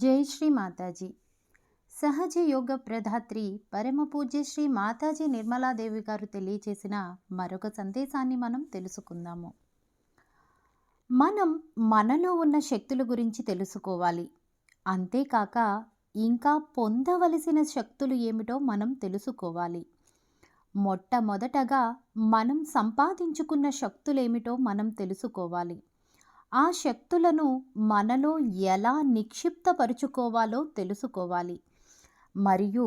జై శ్రీ మాతాజీ. సహజ యోగ ప్రధాత్రి పరమ పూజ్య శ్రీ మాతాజీ నిర్మలాదేవి గారు తెలియచేసిన మరొక సందేశాన్ని మనం తెలుసుకుందాము. మనం మనలో ఉన్న శక్తుల గురించి తెలుసుకోవాలి. అంతేకాక ఇంకా పొందవలసిన శక్తులు ఏమిటో మనం తెలుసుకోవాలి. మొట్టమొదటగా మనం సంపాదించుకున్న శక్తులేమిటో మనం తెలుసుకోవాలి. ఆ శక్తులను మనలో ఎలా నిక్షిప్తపరుచుకోవాలో తెలుసుకోవాలి. మరియు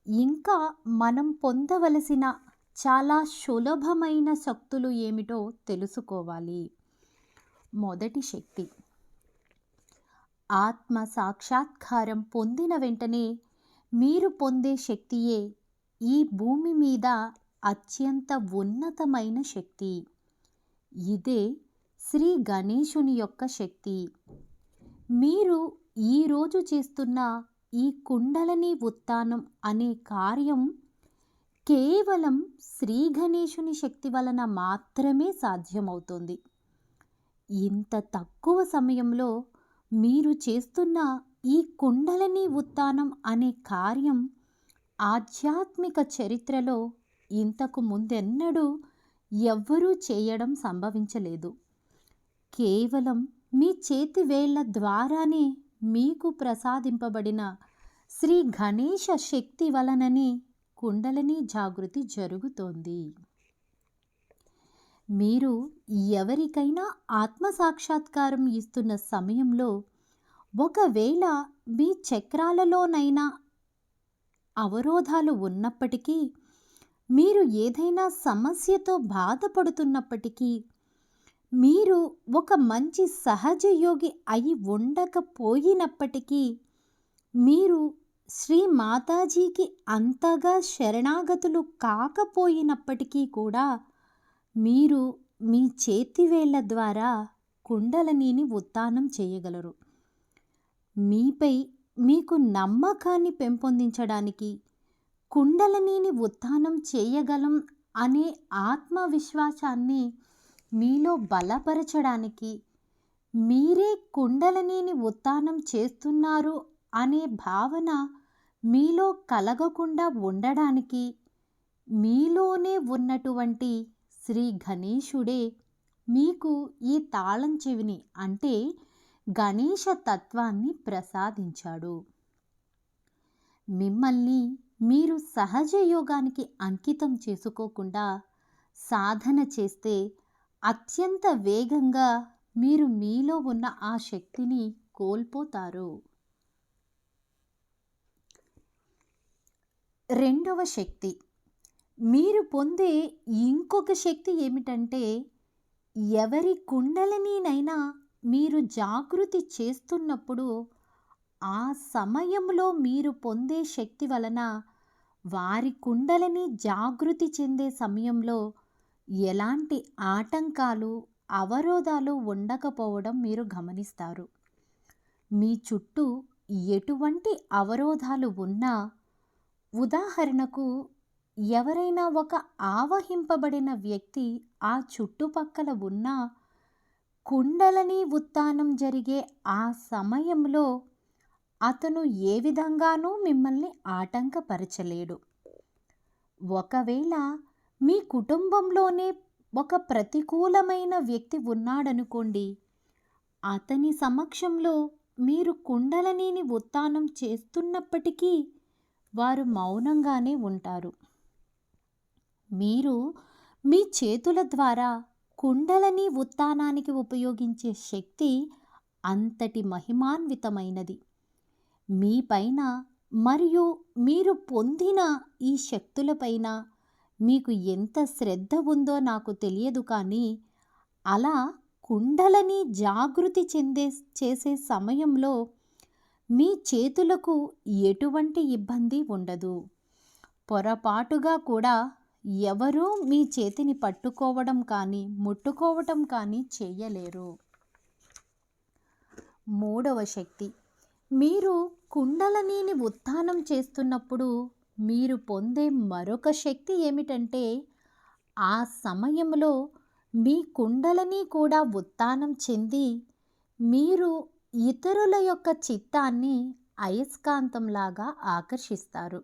ఇంకా మనం పొందవలసిన చాలా సులభమైన శక్తులు ఏమిటో తెలుసుకోవాలి. మొదటి శక్తి, ఆత్మ సాక్షాత్కారం పొందిన వెంటనే మీరు పొందే శక్తియే ఈ భూమి మీద అత్యంత ఉన్నతమైన శక్తి. ఇదే శ్రీ గణేశుని యొక్క శక్తి. మీరు ఈరోజు చేస్తున్న ఈ కుండలిని ఉత్థానం అనే కార్యం కేవలం శ్రీ గణేశుని శక్తి వలన మాత్రమే సాధ్యమవుతుంది. ఇంత తక్కువ సమయంలో మీరు చేస్తున్న ఈ కుండలిని ఉత్థానం అనే కార్యం ఆధ్యాత్మిక చరిత్రలో ఇంతకు ముందెన్నడూ ఎవ్వరూ చేయడం సంభవించలేదు. కేవలం మీ చేతి వేళ్ల ద్వారానే మీకు ప్రసాదింపబడిన శ్రీ గణేశ శక్తి వలననే కుండలిని జాగృతి జరుగుతోంది. మీరు ఎవరికైనా ఆత్మసాక్షాత్కారం ఇస్తున్న సమయంలో ఒకవేళ మీ చక్రాలలోనైనా అవరోధాలు ఉన్నప్పటికీ, మీరు ఏదైనా సమస్యతో బాధపడుతున్నప్పటికీ, మీరు ఒక మంచి సహజ యోగి అయి ఉండకపోయినప్పటికీ, మీరు శ్రీ మాతాజీకి అంతగా శరణాగతులు కాకపోయినప్పటికీ కూడా మీరు మీ చేతివేళ్ల ద్వారా కుండలినిని ఉత్థానం చేయగలరు. మీపై మీకు నమ్మకాన్ని పెంపొందించడానికి, కుండలినిని ఉత్థానం చేయగలం అనే ఆత్మవిశ్వాసాన్ని మీలో బలపరచడానికి, మీరే కుండలినిని ఉత్థానం చేస్తున్నారు అనే భావన మీలో కలగకుండా ఉండడానికి, మీలోనే ఉన్నటువంటి శ్రీ గణేశుడే మీకు ఈ తాళం చెవిని అంటే గణేశ తత్వాన్ని ప్రసాదించాడు. మిమ్మల్ని మీరు సహజ యోగానికి అంకితం చేసుకోకుండా సాధన చేస్తే అత్యంత వేగంగా మీరు మీలో ఉన్న ఆ శక్తిని కోల్పోతారు. రెండవ శక్తి, మీరు పొందే ఇంకొక శక్తి ఏమిటంటే, ఎవరి కుండలినినైనా మీరు జాగృతి చేస్తున్నప్పుడు ఆ సమయంలో మీరు పొందే శక్తి వలన వారి కుండలిని జాగృతి చెందే సమయంలో ఎలాంటి ఆటంకాలు, అవరోధాలు ఉండకపోవడం మీరు గమనిస్తారు. మీ చుట్టూ ఎటువంటి అవరోధాలు ఉన్నా, ఉదాహరణకు ఎవరైనా ఒక ఆవహింపబడిన వ్యక్తి ఆ చుట్టుపక్కల ఉన్నా, కుండలిని ఉత్థానం జరిగే ఆ సమయంలో అతను ఏ విధంగానూ మిమ్మల్ని ఆటంకపరచలేడు. ఒకవేళ మీ కుటుంబంలోనే ఒక ప్రతికూలమైన వ్యక్తి ఉన్నాడనుకోండి, అతని సమక్షంలో మీరు కుండలినిని ఉత్థానం చేస్తున్నప్పటికీ వారు మౌనంగానే ఉంటారు. మీరు మీ చేతుల ద్వారా కుండలిని ఉత్థానానికి ఉపయోగించే శక్తి అంతటి మహిమాన్వితమైనది. మీపైన మరియు మీరు పొందిన ఈ శక్తులపైన మీకు ఎంత శ్రద్ధ ఉందో నాకు తెలియదు, కానీ అలా కుండలిని జాగృతి చేసే సమయంలో మీ చేతులకు ఎటువంటి ఇబ్బంది ఉండదు. పొరపాటుగా కూడా ఎవరూ మీ చేతిని పట్టుకోవడం కానీ ముట్టుకోవటం కానీ చేయలేరు. మూడవ శక్తి, మీరు కుండలినిని ఉత్థానం చేస్తున్నప్పుడు మీరు పొందే మరొక శక్తి ఏమిటంటే, ఆ సమయంలో మీ కుండలిని కూడా ఉత్థానం చెంది మీరు ఇతరుల యొక్క చిత్తాన్ని అయస్కాంతంలాగా ఆకర్షిస్తారు.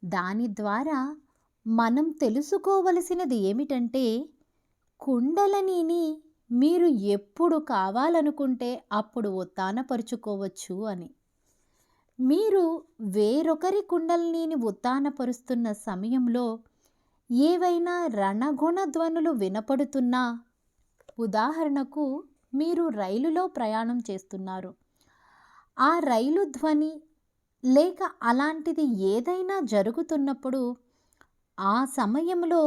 దాని ద్వారా మనం తెలుసుకోవలసినది ఏమిటంటే, కుండలనీని మీరు ఎప్పుడు కావాలనుకుంటే అప్పుడు ఉత్తానపరుచుకోవచ్చు అని. మీరు వేరొకరి కుండలినీని ఉత్తానపరుస్తున్న సమయంలో ఏవైనా రణగుణ ధ్వనులు వినపడుతున్నా, ఉదాహరణకు మీరు రైలులో ప్రయాణం చేస్తున్నారు. ఆ రైలు ధ్వని లేక అలాంటిది ఏదైనా జరుగుతున్నప్పుడు ఆ సమయంలో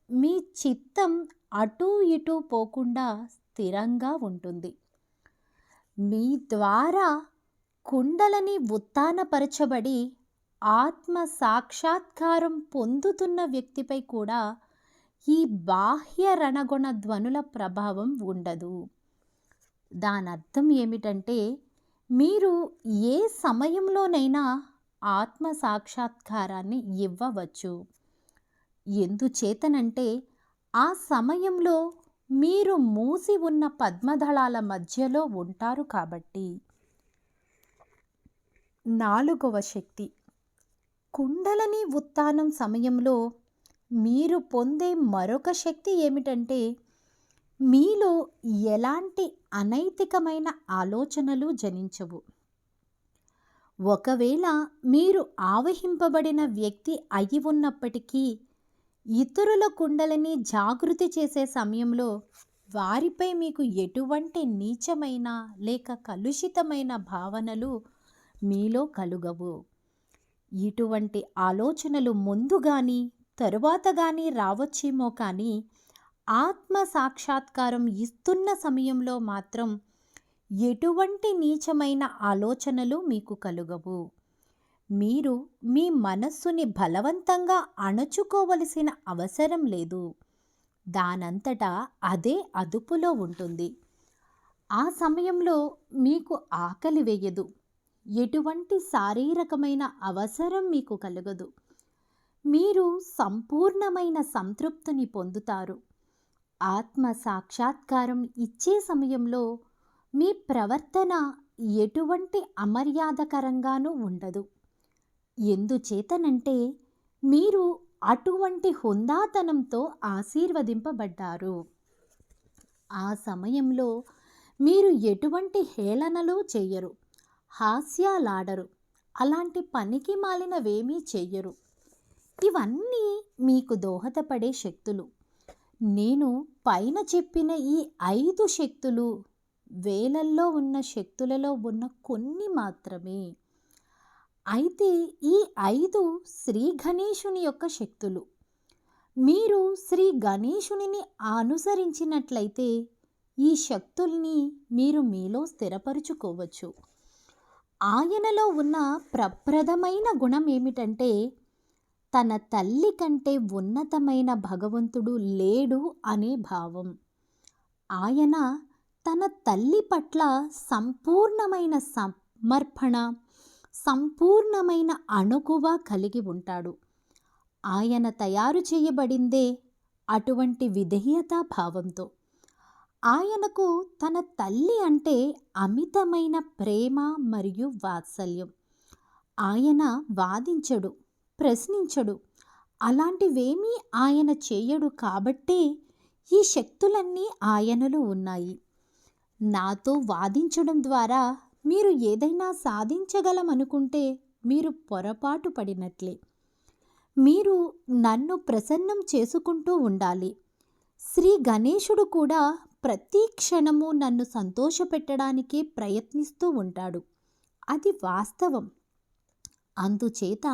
మీ చిత్తం అటూ ఇటూ పోకుండా స్థిరంగా ఉంటుంది. మీ ద్వారా కుండలని ఉత్తానపరచబడి ఆత్మ సాక్షాత్కారం పొందుతున్న వ్యక్తిపై కూడా ఈ బాహ్య రణగుణ ధ్వనుల ప్రభావం ఉండదు. దానర్థం ఏమిటంటే, మీరు ఏ సమయంలోనైనా ఆత్మ సాక్షాత్కారాన్ని ఇవ్వవచ్చు. ఎందుచేతనంటే ఆ సమయంలో మీరు మూసి ఉన్న పద్మదళాల మధ్యలో ఉంటారు కాబట్టి. 4వ శక్తి, కుండలని ఉత్థానం సమయంలో మీరు పొందే మరొక శక్తి ఏమిటంటే, మీలో ఎలాంటి అనైతికమైన ఆలోచనలు జనించవు. ఒకవేళ మీరు ఆవహింపబడిన వ్యక్తి అయి ఉన్నప్పటికీ ఇతరుల కుండలని జాగృతి చేసే సమయంలో వారిపై మీకు ఎటువంటి నీచమైన లేక కలుషితమైన భావనలు మీలో కలుగవు. ఇటువంటి ఆలోచనలు ముందు కానీ తరువాత కానీ రావచ్చేమో కానీ ఆత్మ సాక్షాత్కారం ఇస్తున్న సమయంలో మాత్రం ఎటువంటి నీచమైన ఆలోచనలు మీకు కలుగవు. మీరు మీ మనస్సుని బలవంతంగా అణచుకోవలసిన అవసరం లేదు. దానంతటా అదే అదుపులో ఉంటుంది. ఆ సమయంలో మీకు ఆకలి వేయదు. ఎటువంటి శారీరకమైన అవసరం మీకు కలగదు. మీరు సంపూర్ణమైన సంతృప్తిని పొందుతారు. ఆత్మ సాక్షాత్కారం ఇచ్చే సమయంలో మీ ప్రవర్తన ఎటువంటి అమర్యాదకరంగానూ ఉండదు. ఎందుచేతనంటే మీరు అటువంటి హుందాతనంతో ఆశీర్వదింపబడ్డారు. ఆ సమయంలో మీరు ఎటువంటి హేళనలు చెయ్యరు, హాస్యాలాడరు, అలాంటి పనికి మాలినవేమీ చెయ్యరు. ఇవన్నీ మీకు దోహదపడే శక్తులు. నేను పైన చెప్పిన ఈ 5 శక్తులు వేలల్లో ఉన్న శక్తులలో ఉన్న కొన్ని మాత్రమే. అయితే ఈ 5 శ్రీ గణేశుని యొక్క శక్తులు. మీరు శ్రీ గణేశునిని అనుసరించినట్లయితే ఈ శక్తుల్ని మీరు మీలో స్థిరపరుచుకోవచ్చు. ఆయనలో ఉన్న ప్రప్రథమైన గుణం ఏమిటంటే, తన తల్లి కంటే ఉన్నతమైన భగవంతుడు లేడు అనే భావం. ఆయన తన తల్లి పట్ల సంపూర్ణమైన సమర్పణ, సంపూర్ణమైన అణకువ కలిగి ఉంటాడు. ఆయన తయారు చేయబడిందే అటువంటి విధేయతా భావంతో. ఆయనకు తన తల్లి అంటే అమితమైన ప్రేమ మరియు వాత్సల్యం. ఆయన వాదించడు, ప్రశ్నించడు, అలాంటివేమీ ఆయన చేయడు. కాబట్టే ఈ శక్తులన్నీ ఆయనలో ఉన్నాయి. నాతో వాదించడం ద్వారా మీరు ఏదైనా సాధించగలమనుకుంటే మీరు పొరపాటు పడినట్లే. మీరు నన్ను ప్రసన్నం చేసుకుంటూ ఉండాలి. శ్రీ గణేశుడు కూడా ప్రతి క్షణము నన్ను సంతోషపెట్టడానికే ప్రయత్నిస్తూ ఉంటాడు. అది వాస్తవం. అందుచేత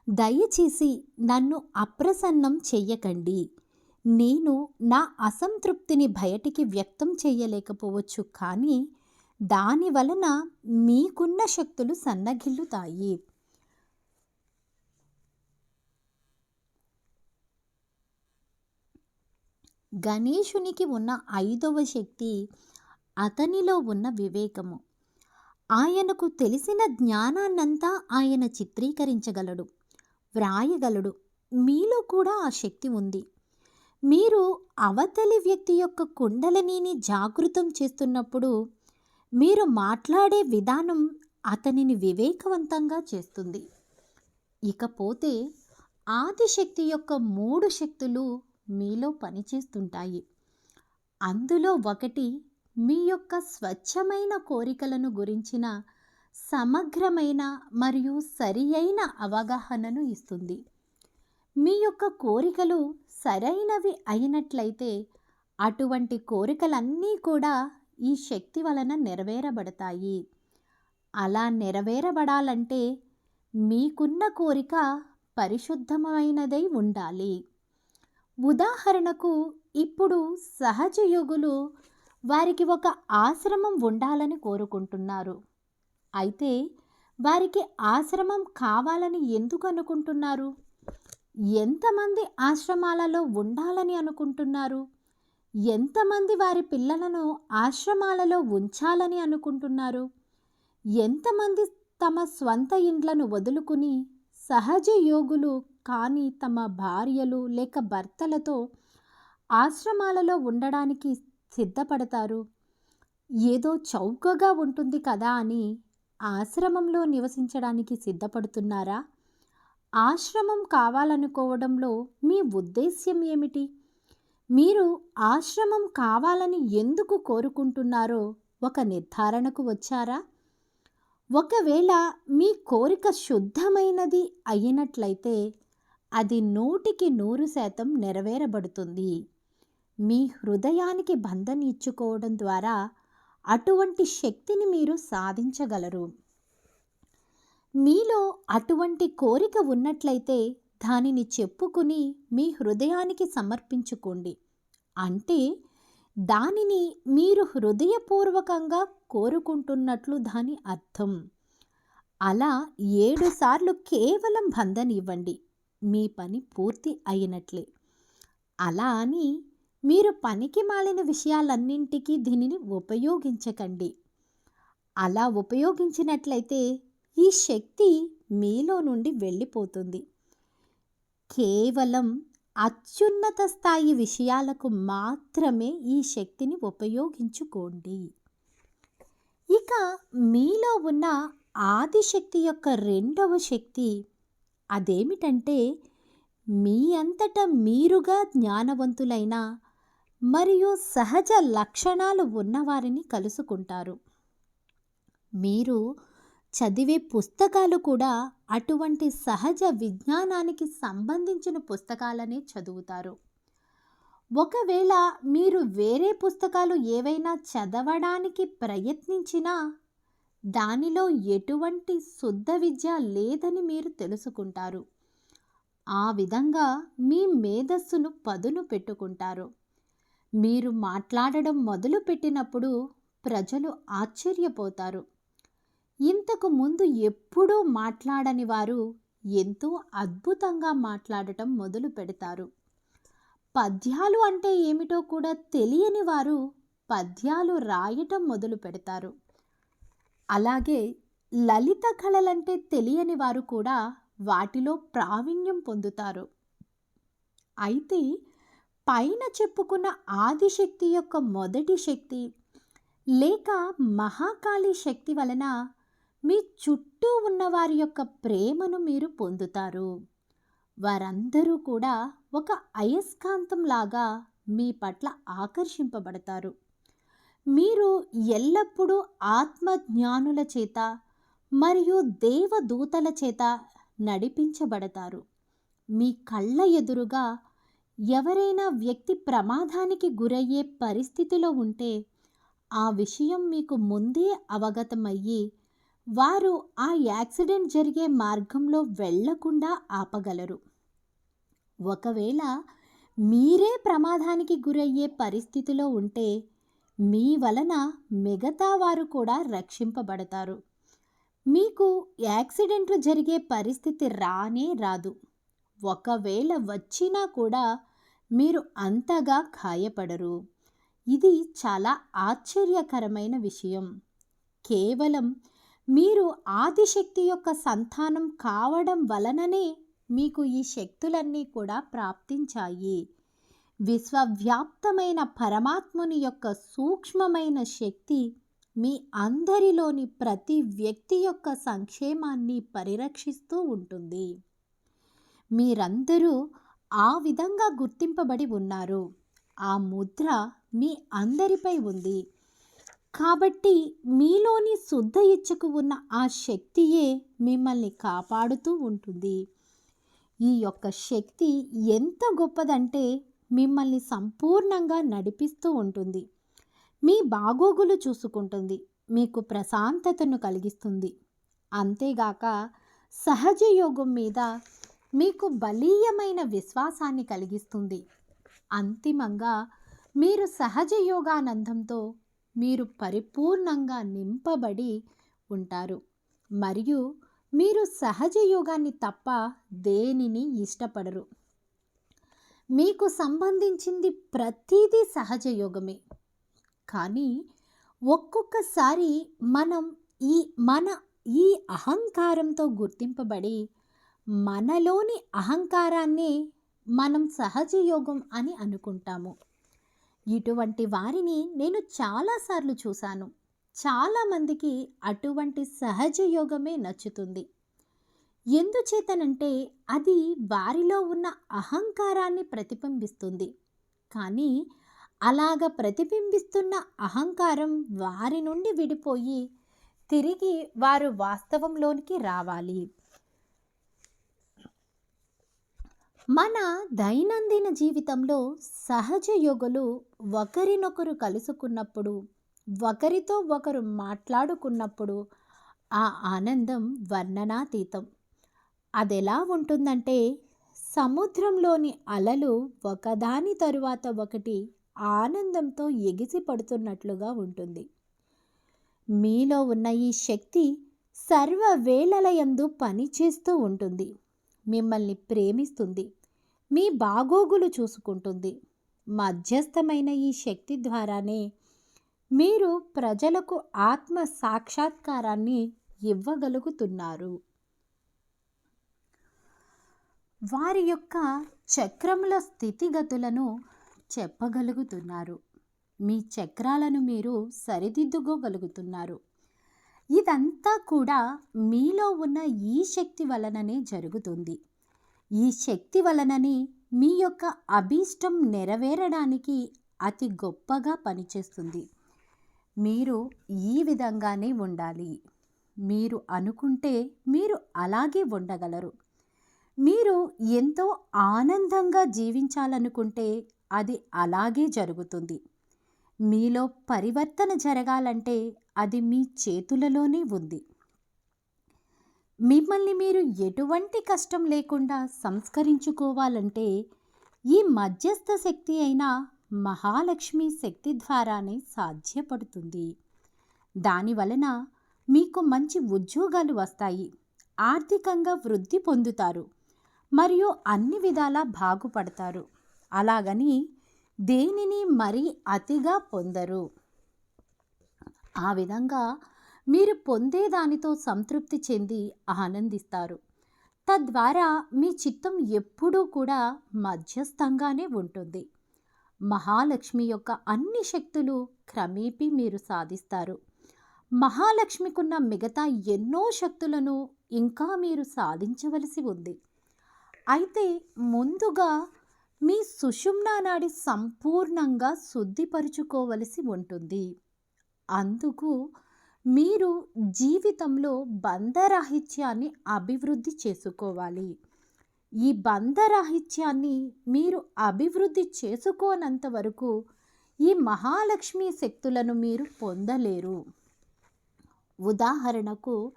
దయచేసి నన్ను అప్రసన్నం చెయ్యకండి. నేను నా అసంతృప్తిని బయటికి వ్యక్తం చెయ్యలేకపోవచ్చు, కానీ దాని వలన మీకున్న శక్తులు సన్నగిల్లుతాయి. గణేశునికి ఉన్న 5వ శక్తి అతనిలో ఉన్న వివేకము. ఆయనకు తెలిసిన జ్ఞానాన్నంతా ఆయన చిత్రీకరించగలడు, వ్రాయగలడు. మీలో కూడా ఆ శక్తి ఉంది. మీరు అవతలి వ్యక్తి యొక్క కుండలినీని జాగృతం చేస్తున్నప్పుడు మీరు మాట్లాడే విధానం అతనిని వివేకవంతంగా చేస్తుంది. ఇకపోతే ఆదిశక్తి యొక్క 3 శక్తులు మీలో పనిచేస్తుంటాయి. అందులో ఒకటి మీ యొక్క స్వచ్ఛమైన కోరికలను గురించిన సమగ్రమైన మరియు సరియైన అవగాహనను ఇస్తుంది. మీ యొక్క కోరికలు సరైనవి అయినట్లయితే అటువంటి కోరికలన్నీ కూడా ఈ శక్తి వలన నెరవేరబడతాయి. అలా నెరవేరబడాలంటే మీకున్న కోరిక పరిశుద్ధమైనదై ఉండాలి. ఉదాహరణకు ఇప్పుడు సహజ యోగులు వారికి ఒక ఆశ్రమం ఉండాలని కోరుకుంటున్నారు. అయితే వారికి ఆశ్రమం కావాలని ఎందుకు అనుకుంటున్నారు? ఎంతమంది ఆశ్రమాలలో ఉండాలని అనుకుంటున్నారు? ఎంతమంది వారి పిల్లలను ఆశ్రమాలలో ఉంచాలని అనుకుంటున్నారు? ఎంతమంది తమ స్వంత ఇండ్లను వదులుకుని సహజ యోగులు కానీ తమ భార్యలు లేక భర్తలతో ఆశ్రమాలలో ఉండడానికి సిద్ధపడతారు? ఏదో చౌకగా ఉంటుంది కదా అని ఆశ్రమంలో నివసించడానికి సిద్ధపడుతున్నారా? ఆశ్రమం కావాలనుకోవడంలో మీ ఉద్దేశ్యం ఏమిటి? మీరు ఆశ్రమం కావాలని ఎందుకు కోరుకుంటున్నారో ఒక నిర్ధారణకు వచ్చారా? ఒకవేళ మీ కోరిక శుద్ధమైనది అయినట్లయితే అది 100% నెరవేరబడుతుంది. మీ హృదయానికి బంధం ఇచ్చుకోవడం ద్వారా అటువంటి శక్తిని మీరు సాధించగలరు. మీలో అటువంటి కోరిక ఉన్నట్లయితే దానిని చెప్పుకుని మీ హృదయానికి సమర్పించుకోండి. అంటే దానిని మీరు హృదయపూర్వకంగా కోరుకుంటున్నట్లు దాని అర్థం. అలా 7 సార్లు కేవలం బంధనివ్వండి. మీ పని పూర్తి అయినట్లే. అలా అని మీరు పనికి మాలిన విషయాలన్నింటికీ దీనిని ఉపయోగించకండి. అలా ఉపయోగించినట్లయితే ఈ శక్తి మీలో నుండి వెళ్ళిపోతుంది. కేవలం అత్యున్నత స్థాయి విషయాలకు మాత్రమే ఈ శక్తిని ఉపయోగించుకోండి. ఇక మీలో ఉన్న ఆదిశక్తి యొక్క 2వ శక్తి అదేమిటంటే మీ అంతటా మీరుగా జ్ఞానవంతులైన మరియు సహజ లక్షణాలు ఉన్నవారిని కలుసుకుంటారు. మీరు చదివే పుస్తకాలు కూడా అటువంటి సహజ విజ్ఞానానికి సంబంధించిన పుస్తకాలనే చదువుతారు. ఒకవేళ మీరు వేరే పుస్తకాలు ఏవైనా చదవడానికి ప్రయత్నించినా దానిలో ఎటువంటి శుద్ధ విద్య లేదని మీరు తెలుసుకుంటారు. ఆ విధంగా మీ మేధస్సును పదును పెట్టుకుంటారు. మీరు మాట్లాడడం మొదలుపెట్టినప్పుడు ప్రజలు ఆశ్చర్యపోతారు. ఇంతకు ముందు ఎప్పుడూ మాట్లాడని వారు ఎంతో అద్భుతంగా మాట్లాడటం మొదలు పెడతారు. పద్యాలు అంటే ఏమిటో కూడా తెలియని వారు పద్యాలు రాయటం మొదలు పెడతారు. అలాగే లలిత కళలంటే తెలియని వారు కూడా వాటిలో ప్రావీణ్యం పొందుతారు. అయితే పైన చెప్పుకున్న ఆదిశక్తి యొక్క మొదటి శక్తి లేక మహాకాళి శక్తి వలన మీ చుట్టూ ఉన్న వారి యొక్క ప్రేమను మీరు పొందుతారు. వారందరూ కూడా ఒక అయస్కాంతంలాగా మీ పట్ల ఆకర్షింపబడతారు. మీరు ఎల్లప్పుడూ ఆత్మజ్ఞానుల చేత మరియు దేవదూతల చేత నడిపించబడతారు. మీ కళ్ళ ఎదురుగా ఎవరైనా వ్యక్తి ప్రమాదానికి గురయ్యే పరిస్థితిలో ఉంటే ఆ విషయం మీకు ముందే అవగతమయ్యి వారు ఆ యాక్సిడెంట్ జరిగే మార్గంలో వెళ్లకుండా ఆపగలరు. ఒకవేళ మీరే ప్రమాదానికి గురయ్యే పరిస్థితిలో ఉంటే మీ వలన మిగతా వారు కూడా రక్షింపబడతారు. మీకు యాక్సిడెంట్లు జరిగే పరిస్థితి రానే రాదు. ఒకవేళ వచ్చినా కూడా మీరు అంతగా గాయపడరు. ఇది చాలా ఆశ్చర్యకరమైన విషయం. కేవలం మీరు ఆదిశక్తి యొక్క సంతానం కావడం వలననే మీకు ఈ శక్తులన్నీ కూడా ప్రాప్తించాయి. విశ్వవ్యాప్తమైన పరమాత్ముని యొక్క సూక్ష్మమైన శక్తి మీ అందరిలోని ప్రతి వ్యక్తి యొక్క సంక్షేమాన్ని పరిరక్షిస్తూ ఉంటుంది. మీరందరూ ఆ విధంగా గుర్తింపబడి ఉన్నారు. ఆ ముద్ర మీ అందరిపై ఉంది. కాబట్టి మీలోని శుద్ధ ఇచ్చకు ఉన్న ఆ శక్తియే మిమ్మల్ని కాపాడుతూ ఉంటుంది. ఈ యొక్క శక్తి ఎంత గొప్పదంటే మిమ్మల్ని సంపూర్ణంగా నడిపిస్తూ ఉంటుంది. మీ బాగోగులు చూసుకుంటుంది. మీకు ప్రశాంతతను కలిగిస్తుంది. అంతేగాక సహజ యోగం మీద మీకు బలీయమైన విశ్వాసాన్ని కలిగిస్తుంది. అంతిమంగా మీరు సహజ యోగానందంతో మీరు పరిపూర్ణంగా నింపబడి ఉంటారు. మరియు మీరు సహజ యోగాన్ని తప్ప దేనిని ఇష్టపడరు. మీకు సంబంధించింది ప్రతిదీ సహజ యోగమే. కానీ ఒక్కొక్కసారి మనం మన ఈ అహంకారంతో గుర్తింపబడి మనలోని అహంకారాన్నే మనం సహజ యోగం అని అనుకుంటాము. ఇటువంటి వారిని నేను చాలాసార్లు చూశాను. చాలామందికి అటువంటి సహజ యోగమే నచ్చుతుంది. ఎందుచేతనంటే అది వారిలో ఉన్న అహంకారాన్ని ప్రతిబింబిస్తుంది. కానీ అలాగ ప్రతిబింబిస్తున్న అహంకారం వారి నుండి విడిపోయి తిరిగి వారు వాస్తవంలోనికి రావాలి. మన దైనందిన జీవితంలో సహజ యోగులు ఒకరినొకరు కలుసుకున్నప్పుడు, ఒకరితో ఒకరు మాట్లాడుకున్నప్పుడు ఆ ఆనందం వర్ణనాతీతం. అదెలా ఉంటుందంటే సముద్రంలోని అలలు ఒకదాని తరువాత ఒకటి ఆనందంతో ఎగిసి పడుతున్నట్లుగా ఉంటుంది. మీలో ఉన్న ఈ శక్తి సర్వవేళలయందు పనిచేస్తూ ఉంటుంది. మిమ్మల్ని ప్రేమిస్తుంది. మీ బాగోగులు చూసుకుంటుంది. మధ్యస్థమైన ఈ శక్తి ద్వారానే మీరు ప్రజలకు ఆత్మ సాక్షాత్కారాన్ని ఇవ్వగలుగుతున్నారు. వారి యొక్క చక్రముల స్థితిగతులను చెప్పగలుగుతున్నారు. మీ చక్రాలను మీరు సరిదిద్దుకోగలుగుతున్నారు. ఇదంతా కూడా మీలో ఉన్న ఈ శక్తి వలననే జరుగుతుంది. ఈ శక్తి వలననే మీ యొక్క అభీష్టం నెరవేరడానికి అతి గొప్పగా పనిచేస్తుంది. మీరు ఈ విధంగానే ఉండాలి. మీరు అనుకుంటే మీరు అలాగే ఉండగలరు. మీరు ఎంతో ఆనందంగా జీవించాలనుకుంటే అది అలాగే జరుగుతుంది. మీలో పరివర్తన జరగాలంటే అది మీ చేతులలోనే ఉంది. మిమ్మల్ని మీరు ఎటువంటి కష్టం లేకుండా సంస్కరించుకోవాలంటే ఈ మధ్యస్థ శక్తి అయిన మహాలక్ష్మి శక్తి ద్వారానే సాధ్యపడుతుంది. దానివలన మీకు మంచి ఉద్యోగాలు వస్తాయి. ఆర్థికంగా వృద్ధి పొందుతారు. మరియు అన్ని విధాలా బాగుపడతారు. అలాగని దేనిని మరీ అతిగా పొందరు. ఆ విధంగా మీరు పొందేదానితో సంతృప్తి చెంది ఆనందిస్తారు. తద్వారా మీ చిత్తం ఎప్పుడూ కూడా మధ్యస్థంగానే ఉంటుంది. మహాలక్ష్మి యొక్క అన్ని శక్తులు క్రమేపీ మీరు సాధిస్తారు. మహాలక్ష్మికున్న మిగతా ఎన్నో శక్తులను ఇంకా మీరు సాధించవలసి ఉంది. అయితే ముందుగా మీ సుషుమ్నా నాడి సంపూర్ణంగా శుద్ధిపరుచుకోవలసి ఉంటుంది. అందుకు మీరు జీవితంలో బంధరాహిత్యాన్ని అభివృద్ధి చేసుకోవాలి. ఈ బంధరాహిత్యాన్ని మీరు అభివృద్ధి చేసుకోనంత వరకు ఈ మహాలక్ష్మి శక్తులను మీరు పొందలేరు. ఉదాహరణకు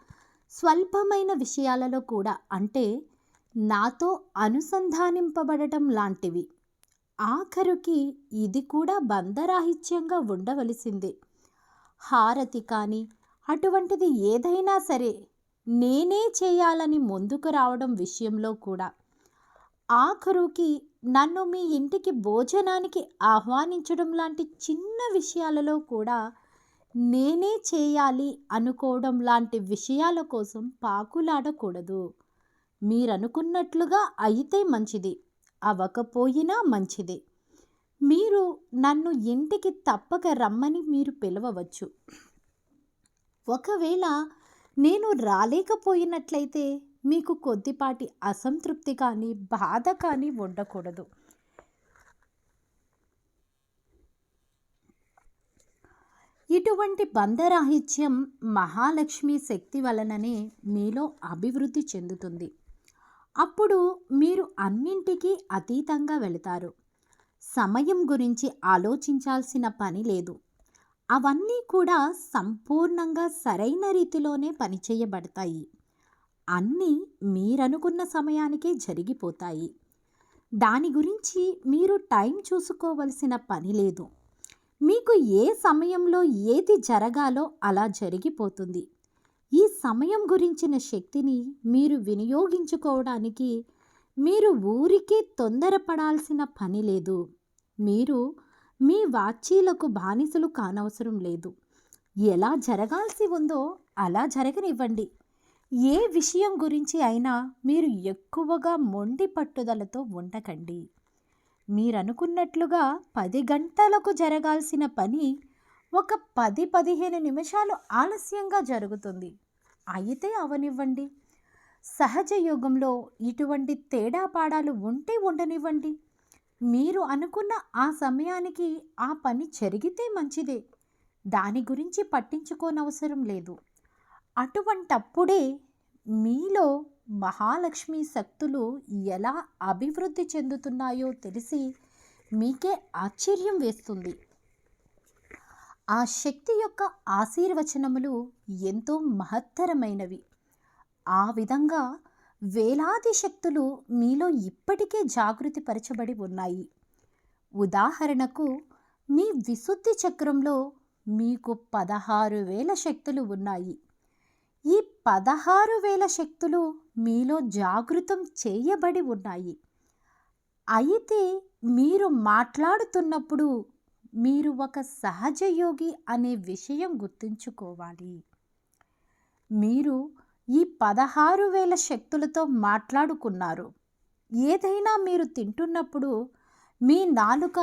స్వల్పమైన విషయాలలో కూడా, అంటే నాతో అనుసంధానింపబడటం లాంటివి. ఆఖరుకి ఇది కూడా బంధరాహిత్యంగా ఉండవలసిందే. హారతి కానీ అటువంటిది ఏదైనా సరే నేనే చేయాలని ముందుకు రావడం విషయంలో కూడా, ఆఖరుకి నన్ను మీ ఇంటికి భోజనానికి ఆహ్వానించడం లాంటి చిన్న విషయాలలో కూడా నేనే చేయాలి అనుకోవడం లాంటి విషయాల కోసం పాకులాడకూడదు. మీరనుకున్నట్లుగా అయితే మంచిది, అవ్వకపోయినా మంచిదే. మీరు నన్ను ఇంటికి తప్పక రమ్మని మీరు పిలవవచ్చు. ఒకవేళ నేను రాలేకపోయినట్లయితే మీకు కొద్దిపాటి అసంతృప్తి కానీ బాధ కానీ ఉండకూడదు. ఇటువంటి బంధరాహిత్యం మహాలక్ష్మి శక్తి వలననే మీలో అభివృద్ధి చెందుతుంది. అప్పుడు మీరు అన్నింటికీ అతీతంగా వెళతారు. సమయం గురించి ఆలోచించాల్సిన పని లేదు. అవన్నీ కూడా సంపూర్ణంగా సరైన రీతిలోనే పనిచేయబడతాయి. అన్నీ మీరనుకున్న సమయానికే జరిగిపోతాయి. దాని గురించి మీరు టైం చూసుకోవలసిన పని లేదు. మీకు ఏ సమయంలో ఏది జరగాలో అలా జరిగిపోతుంది. ఈ సమయం గురించిన శక్తిని మీరు వినియోగించుకోవడానికి మీరు ఊరికే తొందరపడాల్సిన పని లేదు. మీరు మీ వాచీలకు బానిసలు కానవసరం లేదు. ఎలా జరగాల్సి ఉందో అలా జరగనివ్వండి. ఏ విషయం గురించి అయినా మీరు ఎక్కువగా మొండి పట్టుదలతో ఉండకండి. మీరనుకున్నట్లుగా 10 గంటలకు జరగాల్సిన పని ఒక 10-15 నిమిషాలు ఆలస్యంగా జరుగుతుంది. అయితే అవనివ్వండి. సహజ యోగంలో ఇటువంటి తేడాపాడాలు ఉంటే ఉండనివ్వండి. మీరు అనుకున్న ఆ సమయానికి ఆ పని జరిగితే మంచిదే. దాని గురించి పట్టించుకోనవసరం లేదు. అటువంటప్పుడే మీలో మహాలక్ష్మి శక్తులు ఎలా అభివృద్ధి చెందుతున్నాయో తెలిసి మీకే ఆశ్చర్యం వేస్తుంది. ఆ శక్తి యొక్క ఆశీర్వచనములు ఎంతో మహత్తరమైనవి. ఆ విధంగా వేలాది శక్తులు మీలో ఇప్పటికే జాగృతిపరచబడి ఉన్నాయి. ఉదాహరణకు మీ విశుద్ధి చక్రంలో మీకు 16,000 శక్తులు ఉన్నాయి. ఈ 16,000 శక్తులు మీలో జాగృతం చేయబడి ఉన్నాయి. అయితే మీరు మాట్లాడుతున్నప్పుడు మీరు ఒక సహజయోగి అనే విషయం గుర్తుంచుకోవాలి. మీరు ఈ 16,000 శక్తులతో మాట్లాడుకున్నారు. ఏదైనా మీరు తింటున్నప్పుడు మీ నాలుక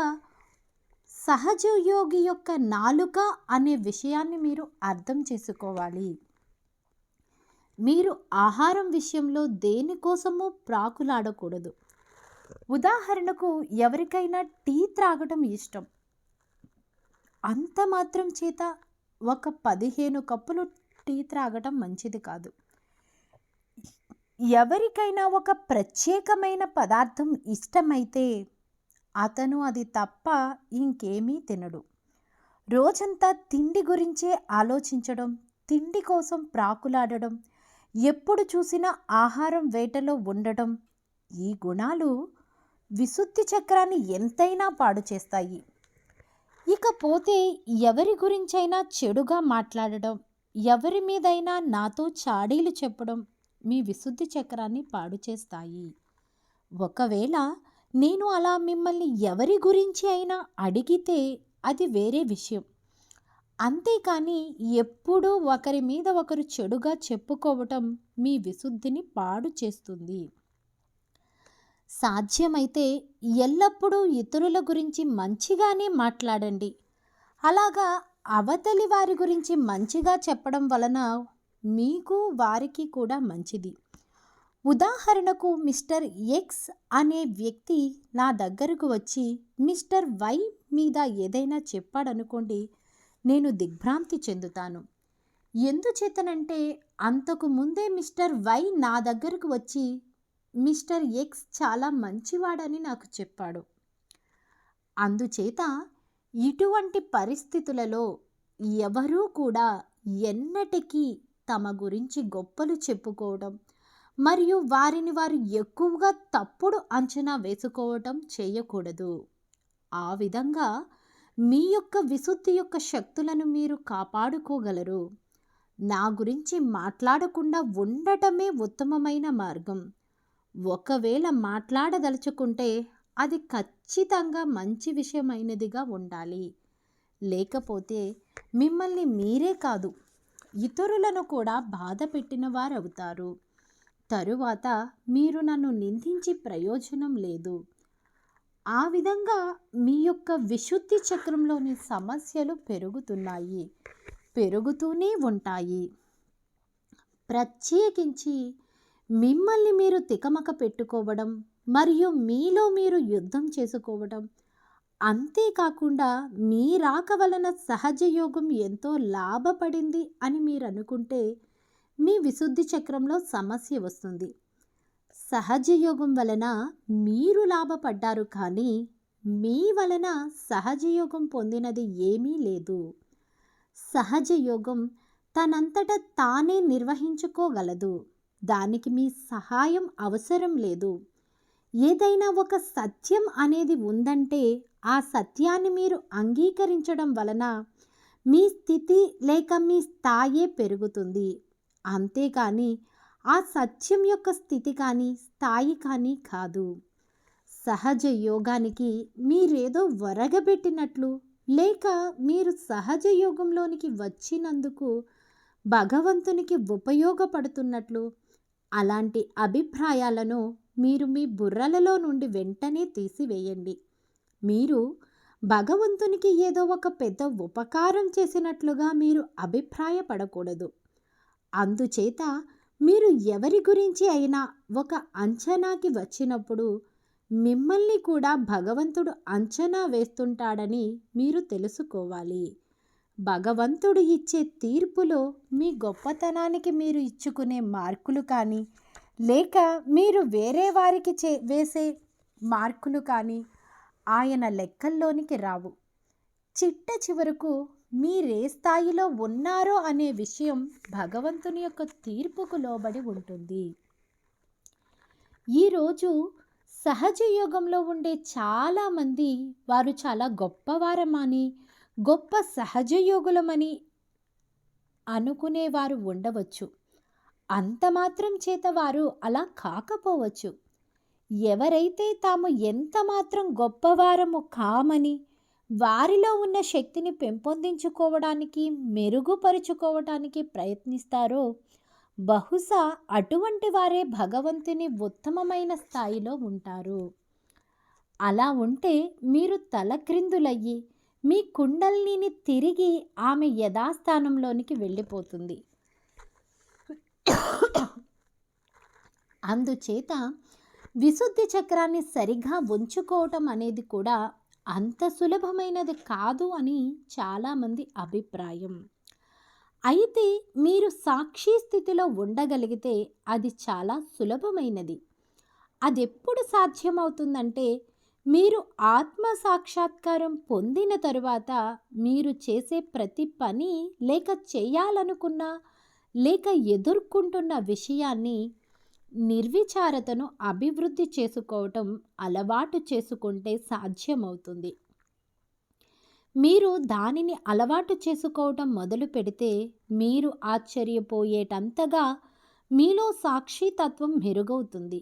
సహజయోగి యొక్క నాలుక అనే విషయాన్ని మీరు అర్థం చేసుకోవాలి. మీరు ఆహారం విషయంలో దేనికోసమో ప్రాకులాడకూడదు. ఉదాహరణకు ఎవరికైనా టీ త్రాగడం ఇష్టం. అంత మాత్రం చేత ఒక 15 కప్పులు టీ త్రాగడం మంచిది కాదు. ఎవరికైనా ఒక ప్రత్యేకమైన పదార్థం ఇష్టమైతే అతను అది తప్ప ఇంకేమీ తినడు. రోజంతా తిండి గురించే ఆలోచించడం, తిండి కోసం ప్రాకులాడడం, ఎప్పుడు చూసినా ఆహారం వేటలో ఉండడం, ఈ గుణాలు విశుద్ధి చక్రాన్ని ఎంతైనా పాడు చేస్తాయి. ఇకపోతే ఎవరి గురించైనా చెడుగా మాట్లాడడం, ఎవరి మీదైనా నాతో చాడీలు చెప్పడం మీ విశుద్ధి చక్రాన్ని పాడు చేస్తాయి. ఒకవేళ నేను అలా మిమ్మల్ని ఎవరి గురించి అయినా అడిగితే అది వేరే విషయం. అంతేకాని ఎప్పుడూ ఒకరి మీద ఒకరు చెడుగా చెప్పుకోవటం మీ విశుద్ధిని పాడు చేస్తుంది. సాధ్యమైతే ఎల్లప్పుడూ ఇతరుల గురించి మంచిగానే మాట్లాడండి. అలాగా అవతలి వారి గురించి మంచిగా చెప్పడం వలన మీకు వారికి కూడా మంచిది. ఉదాహరణకు మిస్టర్ ఎక్స్ అనే వ్యక్తి నా దగ్గరకు వచ్చి మిస్టర్ వై మీద ఏదైనా చెప్పాడనుకోండి, నేను దిగ్భ్రాంతి చెందుతాను. ఎందుచేతనంటే అంతకు ముందే మిస్టర్ వై నా దగ్గరకు వచ్చి మిస్టర్ ఎక్స్ చాలా మంచివాడని నాకు చెప్పాడు. అందుచేత ఇటువంటి పరిస్థితులలో ఎవరూ కూడా ఎన్నటికీ తమ గురించి గొప్పలు చెప్పుకోవడం మరియు వారిని వారు ఎక్కువగా తప్పుడు అంచనా వేసుకోవటం చేయకూడదు. ఆ విధంగా మీ యొక్క విశుద్ధి యొక్క శక్తులను మీరు కాపాడుకోగలరు. నా గురించి మాట్లాడకుండా ఉండటమే ఉత్తమమైన మార్గం. ఒకవేళ మాట్లాడదలుచుకుంటే అది ఖచ్చితంగా మంచి విషయమైనదిగా ఉండాలి. లేకపోతే మిమ్మల్ని మీరే కాదు, ఇతరులను కూడా బాధ పెట్టిన వారవుతారు. తరువాత మీరు నన్ను నిందించి ప్రయోజనం లేదు. ఆ విధంగా మీ యొక్క విశుద్ధి చక్రంలోని సమస్యలు పెరుగుతున్నాయి. పెరుగుతూనే ఉంటాయి. ప్రత్యేకించి మిమ్మల్ని మీరు తికమక పెట్టుకోవడం మరియు మీలో మీరు యుద్ధం చేసుకోవడం, అంతేకాకుండా మీ రాక వలన సహజ యోగం ఎంతో లాభపడింది అని మీరు అనుకుంటే మీ విశుద్ధి చక్రంలో సమస్య వస్తుంది. సహజ యోగం వలన మీరు లాభపడ్డారు, కానీ మీ వలన సహజ యోగం పొందినది ఏమీ లేదు. సహజ యోగం తనంతట తానే నిర్వహించుకోగలదు. దానికి మీ సహాయం అవసరం లేదు. ఏదైనా ఒక సత్యం అనేది ఉందంటే ఆ సత్యాన్ని మీరు అంగీకరించడం వలన మీ స్థితి లేక మీ స్థాయే పెరుగుతుంది. అంతేకాని ఆ సత్యం యొక్క స్థితి కానీ స్థాయి కానీ కాదు. సహజ యోగానికి మీరేదో వరగబెట్టినట్లు, లేక మీరు సహజ యోగంలోనికి వచ్చినందుకు భగవంతునికి ఉపయోగపడుతున్నట్లు అలాంటి అభిప్రాయాలను మీరు మీ బుర్రలలో నుండి వెంటనే తీసివేయండి. మీరు భగవంతునికి ఏదో ఒక పెద్ద ఉపకారం చేసినట్లుగా మీరు అభిప్రాయపడకూడదు. అందుచేత మీరు ఎవరి గురించి అయినా ఒక అంచనాకి వచ్చినప్పుడు మిమ్మల్ని కూడా భగవంతుడు అంచనా వేస్తుంటాడని మీరు తెలుసుకోవాలి. భగవంతుడు ఇచ్చే తీర్పులో మీ గొప్పతనానికి మీరు ఇచ్చుకునే మార్కులు కానీ, లేక మీరు వేరే వారికి వేసే మార్కులు కానీ ఆయన లెక్కల్లోనికి రావు. చిట్ట చివరకు మీరే స్థాయిలో ఉన్నారో అనే విషయం భగవంతుని యొక్క తీర్పుకు లోబడి ఉంటుంది. ఈరోజు సహజ యోగంలో ఉండే చాలామంది వారు చాలా గొప్పవారమని, గొప్ప సహజ యోగులమని అనుకునేవారు ఉండవచ్చు. అంత మాత్రం చేత వారు అలా కాకపోవచ్చు. ఎవరైతే తాము ఎంత మాత్రం గొప్పవారము కామని, వారిలో ఉన్న శక్తిని పెంపొందించుకోవడానికి, మెరుగుపరుచుకోవడానికి ప్రయత్నిస్తారో బహుశా అటువంటి వారే భగవంతుని ఉత్తమమైన స్థాయిలో ఉంటారు. అలా ఉంటే మీరు తలక్రిందులయ్యి మీ కుండలిని తిరిగి ఆమె యథాస్థానంలోనికి వెళ్ళిపోతుంది. అందుచేత విశుద్ధి చక్రాన్ని సరిగా ఉంచుకోవటం అనేది కూడా అంత సులభమైనది కాదు అని చాలామంది అభిప్రాయం. అయితే మీరు సాక్షి స్థితిలో ఉండగలిగితే అది చాలా సులభమైనది. అది ఎప్పుడు సాధ్యమవుతుందంటే మీరు ఆత్మ సాక్షాత్కారం పొందిన తరువాత మీరు చేసే ప్రతి పని, లేక చేయాలనుకున్న లేక ఎదుర్కొంటున్న విషయాన్ని నిర్విచారతను అభివృద్ధి చేసుకోవటం అలవాటు చేసుకుంటే సాధ్యమవుతుంది. మీరు దానిని అలవాటు చేసుకోవటం మొదలు పెడితే మీరు ఆశ్చర్యపోయేటంతగా మీలో సాక్షితత్వం మెరుగవుతుంది.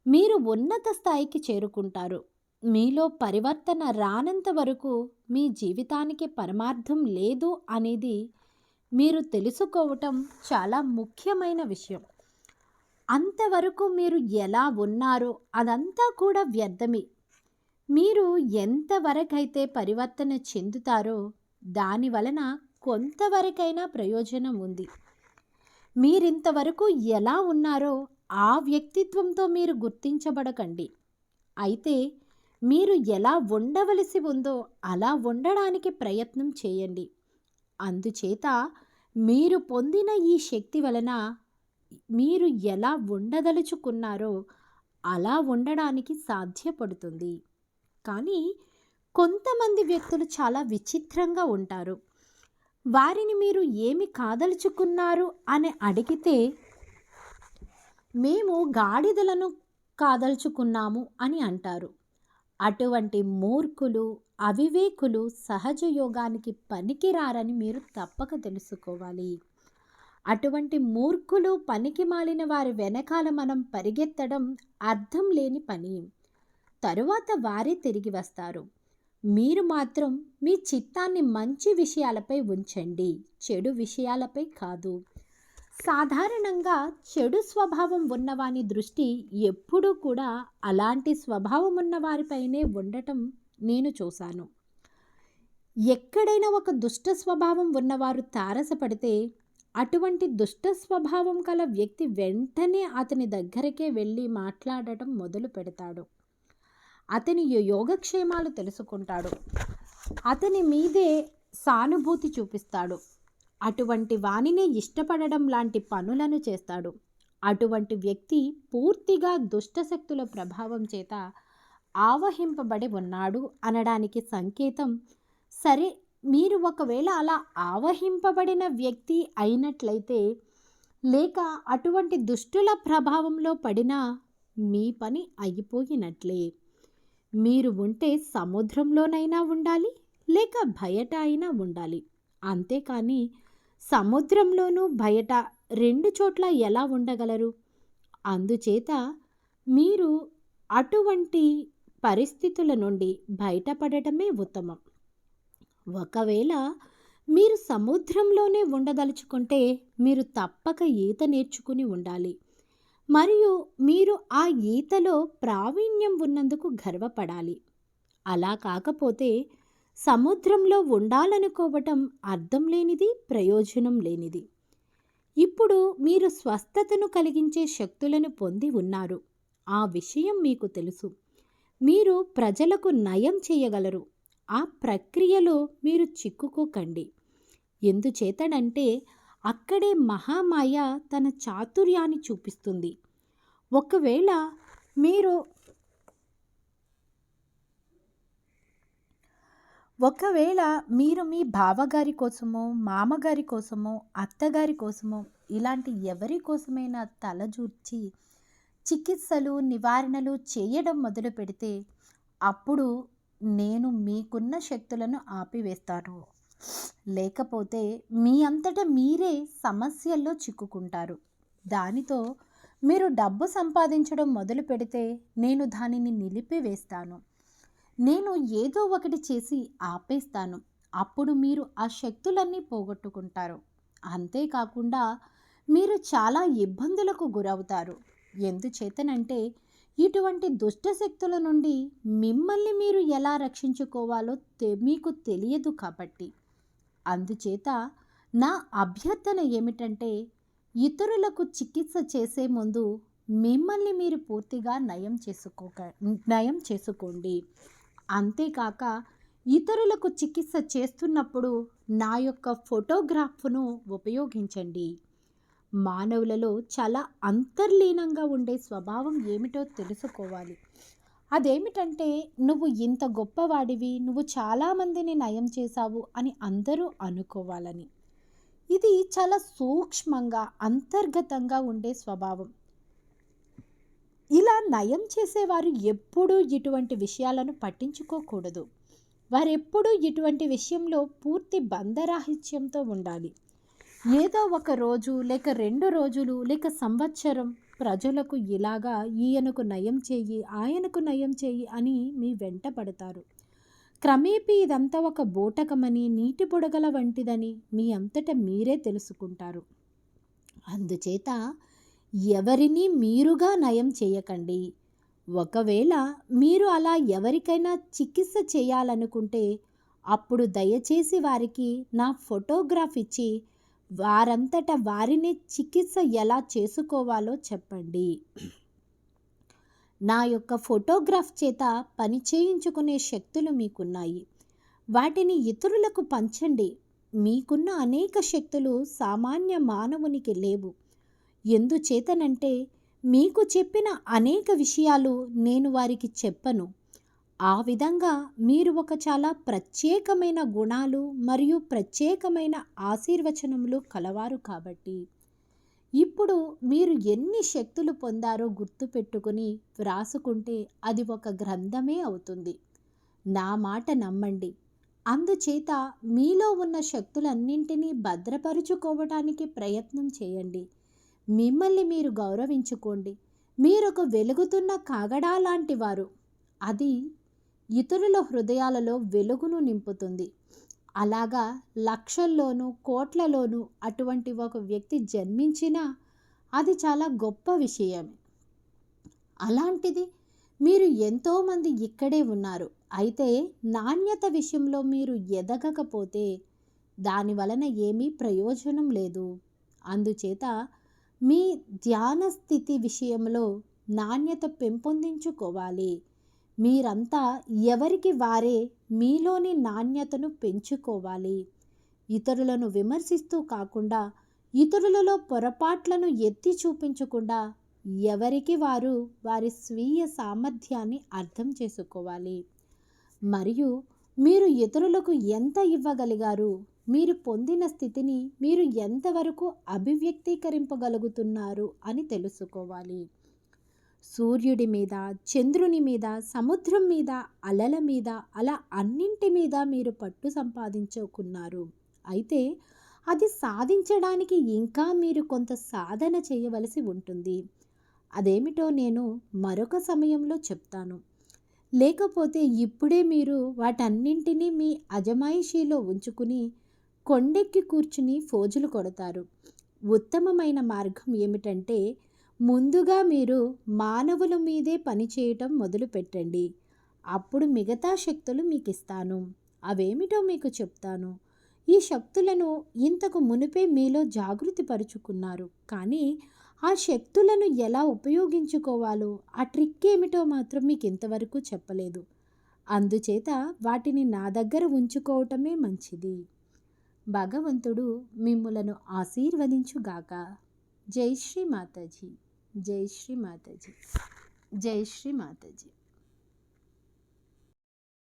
మీరు ఉన్నత స్థాయికి చేరుకుంటారు. మీలో పరివర్తన రానంత వరకు మీ జీవితానికి పరమార్థం లేదు అనేది మీరు తెలుసుకోవటం చాలా ముఖ్యమైన విషయం. అంతవరకు మీరు ఎలా ఉన్నారో అదంతా కూడా వ్యర్థమే. మీరు ఎంతవరకైతే పరివర్తన చెందుతారో దాని వలన కొంతవరకైనా ప్రయోజనం ఉంది. మీరింతవరకు ఎలా ఉన్నారో ఆ వ్యక్తిత్వంతో మీరు గుర్తించబడకండి. అయితే మీరు ఎలా ఉండవలసి ఉందో అలా ఉండడానికి ప్రయత్నం చేయండి. అందుచేత మీరు పొందిన ఈ శక్తి వలన మీరు ఎలా ఉండదలుచుకున్నారో అలా ఉండడానికి సాధ్యపడుతుంది. కానీ కొంతమంది వ్యక్తులు చాలా విచిత్రంగా ఉంటారు. వారిని మీరు ఏమి కాదలుచుకున్నారు అని అడిగితే మేము గాడిదలను కాదలుచుకున్నాము అని అంటారు. అటువంటి మూర్ఖులు, అవివేకులు సహజ యోగానికి పనికిరారని మీరు తప్పక తెలుసుకోవాలి. అటువంటి మూర్ఖులు, పనికి మాలిన వారి వెనకాల మనం పరిగెత్తడం అర్థం లేని పని. తరువాత వారే తిరిగి వస్తారు. మీరు మాత్రం మీ చిత్తాన్ని మంచి విషయాలపై ఉంచండి, చెడు విషయాలపై కాదు. సాధారణంగా చెడు స్వభావం ఉన్నవాని దృష్టి ఎప్పుడూ కూడా అలాంటి స్వభావం ఉన్న వారిపైనే ఉండటం నేను చూశాను. ఎక్కడైనా ఒక దుష్ట స్వభావం ఉన్నవారు తారసపడితే అటువంటి దుష్ట స్వభావం కల వ్యక్తి వెంటనే అతని దగ్గరకే వెళ్ళి మాట్లాడటం మొదలు పెడతాడు. అతని యోగక్షేమాలు తెలుసుకుంటాడు. అతని మీదే సానుభూతి చూపిస్తాడు. అటువంటి వానినే ఇష్టపడడం లాంటి పనులను చేస్తాడు. అటువంటి వ్యక్తి పూర్తిగా దుష్టశక్తుల ప్రభావం చేత ఆవహింపబడి ఉన్నాడు అనడానికి సంకేతం. సరే, మీరు ఒకవేళ అలా ఆవహింపబడిన వ్యక్తి అయినట్లయితే, లేక అటువంటి దుష్టుల ప్రభావంలో పడినా మీ పని అయిపోయినట్లే. మీరు ఉంటే సముద్రంలోనైనా ఉండాలి, లేక బయట అయినా ఉండాలి. అంతేకాని సముద్రంలోనూ బయట రెండు చోట్ల ఎలా ఉండగలరు? అందుచేత మీరు అటువంటి పరిస్థితుల నుండి బయటపడటమే ఉత్తమం. ఒకవేళ మీరు సముద్రంలోనే ఉండదలుచుకుంటే మీరు తప్పక ఈత నేర్చుకుని ఉండాలి. మరియు మీరు ఆ ఈతలో ప్రావీణ్యం ఉన్నందుకు గర్వపడాలి. అలా కాకపోతే సముద్రంలో ఉండాలనుకోవటం అర్థం లేనిది, ప్రయోజనం లేనిది. ఇప్పుడు మీరు స్వస్థతను కలిగించే శక్తులను పొంది ఉన్నారు. ఆ విషయం మీకు తెలుసు. మీరు ప్రజలకు నయం చేయగలరు. ఆ ప్రక్రియలో మీరు చిక్కుకోకండి. ఎందుచేతనంటే అక్కడే మహామాయ తన చాతుర్యాన్ని చూపిస్తుంది. ఒకవేళ మీరు మీ బావగారి కోసమో, మామగారి కోసమో, అత్తగారి కోసమో ఇలాంటి ఎవరి కోసమైనా తలజూర్చి చికిత్సలు, నివారణలు చేయడం మొదలు పెడితే అప్పుడు నేను మీకున్న శక్తులను ఆపివేస్తాను. లేకపోతే మీ అంతటా మీరే సమస్యల్లో చిక్కుకుంటారు. దానితో మీరు డబ్బు సంపాదించడం మొదలు పెడితే నేను దానిని నిలిపివేస్తాను. నేను ఏదో ఒకటి చేసి ఆపేస్తాను. అప్పుడు మీరు ఆ శక్తులన్నీ పోగొట్టుకుంటారు. అంతేకాకుండా మీరు చాలా ఇబ్బందులకు గురవుతారు. ఎందుచేతనంటే ఇటువంటి దుష్టశక్తుల నుండి మిమ్మల్ని మీరు ఎలా రక్షించుకోవాలో మీకు తెలియదు కాబట్టి. అందుచేత నా అభ్యర్థన ఏమిటంటే, ఇతరులకు చికిత్స చేసే ముందు మిమ్మల్ని మీరు పూర్తిగా నయం చేసుకోండి. అంతేకాక ఇతరులకు చికిత్స చేస్తున్నప్పుడు నా యొక్క ఫోటోగ్రాఫ్ను ఉపయోగించండి. మానవులలో చాలా అంతర్లీనంగా ఉండే స్వభావం ఏమిటో తెలుసుకోవాలి. అదేమిటంటే, నువ్వు ఇంత గొప్పవాడివి, నువ్వు చాలామందిని నయం చేశావు అని అందరూ అనుకోవాలని. ఇది చాలా సూక్ష్మంగా, అంతర్గతంగా ఉండే స్వభావం. ఇలా నయం చేసేవారు ఎప్పుడూ ఇటువంటి విషయాలను పట్టించుకోకూడదు. వారెప్పుడూ ఇటువంటి విషయంలో పూర్తి బంధరాహిత్యంతో ఉండాలి. ఏదో ఒక రోజు, లేక 2 రోజులు, లేక సంవత్సరం ప్రజలకు ఇలాగా ఈయనకు నయం చెయ్యి, ఆయనకు నయం చెయ్యి అని మీ వెంట పడతారు. క్రమేపీ ఇదంతా ఒక బూటకమని, నీటి బుడగల వంటిదని మీ అంతట మీరే తెలుసుకుంటారు. అందుచేత ఎవరినీ మీరుగా నయం చేయకండి. ఒకవేళ మీరు అలా ఎవరికైనా చికిత్స చేయాలనుకుంటే అప్పుడు దయచేసి వారికి నా ఫోటోగ్రాఫ్ ఇచ్చి వారంతట వారిని చికిత్స ఎలా చేసుకోవాలో చెప్పండి. నా యొక్క ఫోటోగ్రాఫ్ చేత పని చేయించుకునే శక్తులు మీకున్నాయి. వాటిని ఇతరులకు పంచండి. మీకున్న అనేక శక్తులు సామాన్య మానవునికి లేవు. ఎందుచేతనంటే మీకు చెప్పిన అనేక విషయాలు నేను వారికి చెప్పను. ఆ విధంగా మీరు ఒక చాలా ప్రత్యేకమైన గుణాలు మరియు ప్రత్యేకమైన ఆశీర్వచనములు కలవారు కాబట్టి. ఇప్పుడు మీరు ఎన్ని శక్తులు పొందారో గుర్తుపెట్టుకుని వ్రాసుకుంటే అది ఒక గ్రంథమే అవుతుంది. నా మాట నమ్మండి. అందుచేత మీలో ఉన్న శక్తులన్నింటినీ భద్రపరుచుకోవడానికి ప్రయత్నం చేయండి. మిమ్మల్ని మీరు గౌరవించుకోండి. మీరొక వెలుగుతున్న కాగడా లాంటి వారు. అది ఇతరుల హృదయాలలో వెలుగును నింపుతుంది. అలాగా లక్షల్లోనూ, కోట్లలోనూ అటువంటి ఒక వ్యక్తి జన్మించినా అది చాలా గొప్ప విషయం. అలాంటిది మీరు ఎంతోమంది ఇక్కడే ఉన్నారు. అయితే నాణ్యత విషయంలో మీరు ఎదగకపోతే దాని వలన ఏమీ ప్రయోజనం లేదు. అందుచేత మీ ధ్యాన స్థితి విషయంలో నాణ్యత పెంపొందించుకోవాలి. మీరంతా ఎవరికి వారే మీలోని నాణ్యతను పెంచుకోవాలి. ఇతరులను విమర్శిస్తూ కాకుండా, ఇతరులలో పొరపాట్లను ఎత్తి చూపించకుండా, ఎవరికి వారు వారి స్వీయ సామర్థ్యాన్ని అర్థం చేసుకోవాలి. మరియు మీరు ఇతరులకు ఎంత ఇవ్వగలిగారు, మీరు పొందిన స్థితిని మీరు ఎంతవరకు అభివ్యక్తీకరింపగలుగుతున్నారు అని తెలుసుకోవాలి. సూర్యుడి మీద, చంద్రుని మీద, సముద్రం మీద, అలల మీద, అలా అన్నింటి మీద మీరు పట్టు సంపాదించుకున్నారు. అయితే అది సాధించడానికి ఇంకా మీరు కొంత సాధన చేయవలసి ఉంటుంది. అదేమిటో నేను మరొక సమయంలో చెప్తాను. లేకపోతే ఇప్పుడే మీరు వాటన్నింటినీ మీ అజమాయిషీలో ఉంచుకుని కొండెక్కి కూర్చుని ఫోజులు కొడతారు. ఉత్తమమైన మార్గం ఏమిటంటే ముందుగా మీరు మానవుల మీదే పనిచేయటం మొదలుపెట్టండి. అప్పుడు మిగతా శక్తులు మీకు ఇస్తాను. అవేమిటో మీకు చెప్తాను. ఈ శక్తులను ఇంతకు మునుపే మీలో జాగృతి పరుచుకున్నారు. కానీ ఆ శక్తులను ఎలా ఉపయోగించుకోవాలో, ఆ ట్రిక్ ఏమిటో మాత్రం మీకు ఇంతవరకు చెప్పలేదు. అందుచేత వాటిని నా దగ్గర ఉంచుకోవటమే మంచిది. భగవంతుడు మిమ్ములను ఆశీర్వదించుగాక. జై శ్రీ మాతాజీ. జై శ్రీ మాతాజీ. జై శ్రీ మాతాజీ.